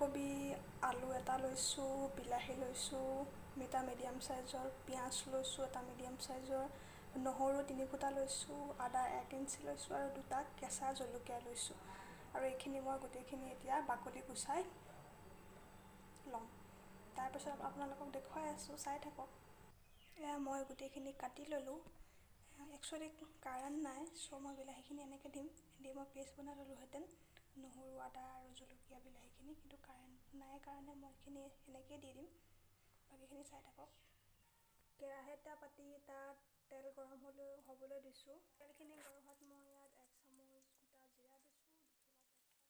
বন্ধাকবি আলু এটা লৈছোঁ, বিলাহী লৈছোঁ এটা মিডিয়াম চাইজৰ, পিঁয়াজ লৈছোঁ এটা মিডিয়াম চাইজৰ, নহৰু 3 ফুটা লৈছোঁ, আদা 1 ইঞ্চি লৈছোঁ আৰু 2টা কেঁচা জলকীয়া লৈছোঁ। আৰু এইখিনি মই গোটেইখিনি এতিয়া বাকলি গুচাই ল'ম। তাৰপিছত আপোনালোকক দেখুৱাই আছোঁ, চাই থাকক। এয়া মই গোটেইখিনি কাটি ল'লোঁ। একচুৱেলি কাৰেণ্ট নাই, চ' মই বিলাহীখিনি এনেকৈ দি মই পেষ্ট বনাই ল'লোহেঁতেন, নহৰু আদা আৰু জলকীয়া বিলাহীখিনি, কিন্তু কাৰেণ্ট নাই কাৰণে মই এইখিনি এনেকৈয়ে দি দিম। বাকীখিনি চাই থাকক। কেৰাহী এটা পাতি তাত তেল গৰম হ'বলৈ দিছোঁ। তেলখিনি গৰম হোৱাত মই ইয়াত 1 চামুচ গোটা জিৰা দিছোঁ, 2 ফেলা তেজপাত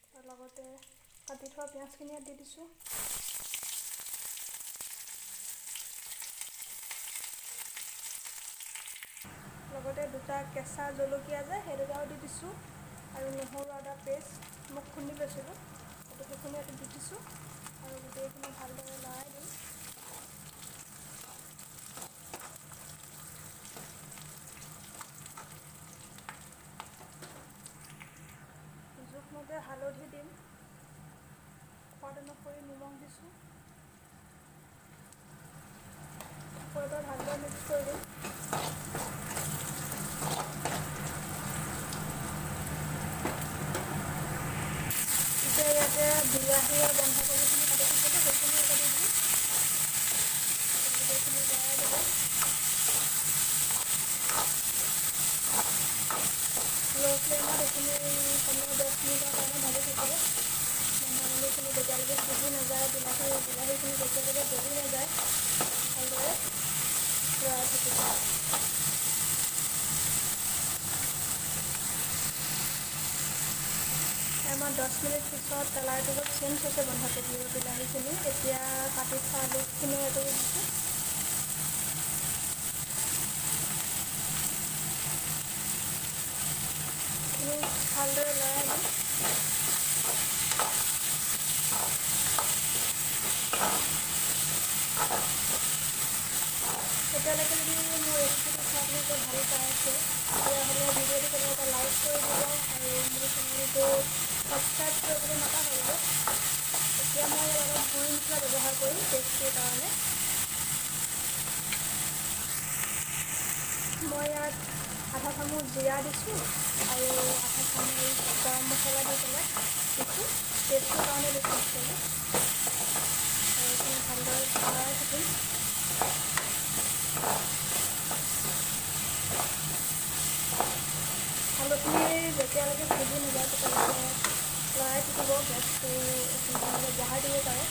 দিছোঁ, লগতে কাটি থোৱা পিঁয়াজখিনি ইয়াত দি দিছোঁ। লগতে 2টা কেঁচা জলকীয়া সেই দুটাও দি দিছোঁ, আৰু নহৰু আদা পেষ্ট মই খুন্দি লৈছিলোঁ, সেইখিনি ইয়াত দি দিছোঁ আৰু গোটেইখিনি ভালদৰে লৰাই দিম। জোখমতে হালধি দিম, সোৱাদ অনুসৰি নিমখ দিছোঁ। এবাৰ ভালদৰে মিক্স কৰি দিম। এতিয়া ইয়াতে বিলাহী আৰু বন্ধাকবিখিনি কাটি থৈছিলোঁ, সেইখিনি এটা দি দিম। গোটেইখিনি লৰাই দিব। ল' ফ্লেমত এইখিনি কমেও 10 মিনিটৰ কাৰণে ভাজি থাকিব। বন্ধাকবিখিনি যেতিয়ালৈকে সিজি নাযায়, বিলাহীখিনি যেতিয়ালৈকে গলি নাযায়, ভালদৰে লৰাই থাকিব। আমাৰ 10 মিনিট পিছত কালাৰটো চেঞ্জ হৈছে বন্ধাকবি আৰু বিলাহীখিনি। এতিয়া কাটি থোৱা আলুখিনি ইয়াতে দিছোঁ। ভালদৰে লৰাই দিম। এতিয়ালৈকে যদি মোৰ ৰেচিপিটো চাই আপোনালোকে ভাল পাই আছে, তেতিয়াহ'লে ভিডিঅ'টো কেতিয়াবা এটা লাইক কৰি দিব আৰু মোৰ চেনেলটো ছাবস্ক্ৰাইব কৰিবলৈ নাপাহৰিব। এতিয়া মই অলপ গুড়ি মছলা ব্যৱহাৰ কৰিম টেষ্টটোৰ কাৰণে। মই ইয়াত আধা চামুচ জিৰা দিছোঁ আৰু আধা চামুচ গৰম মছলা দি পেলাই দিছোঁ, টেষ্টটোৰ কাৰণে দিছোঁ একচুৱেলি। আৰু এইখিনি ভালদৰে লৰাই থাকিম। আলুখিনি যেতিয়ালৈকে সিজি নাযায় তেতিয়ালৈকে লৰাই থাকিব। গেছটো নহ'লে বঢ়াই দিব পাৰে।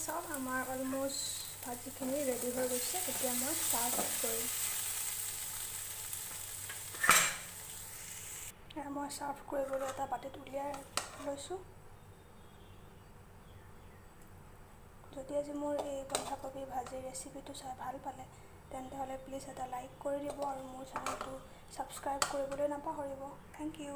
চাওক, আমাৰ অলম'ষ্ট ভাজিখিনি ৰেডি হৈ গৈছে। এতিয়া মই চাৰ্ভ কৰিম। মই চাৰ্ভ কৰিবলৈ এটা বাটিত উলিয়াই লৈছোঁ। যদি আজি মোৰ এই বন্ধাকবি ভাজিৰ ৰেচিপিটো চাই ভাল পালে, তেন্তে প্লিজ এটা লাইক কৰি দিব আৰু মোৰ চেনেলটো ছাবস্ক্ৰাইব কৰিবলৈ নাপাহৰিব। Thank U.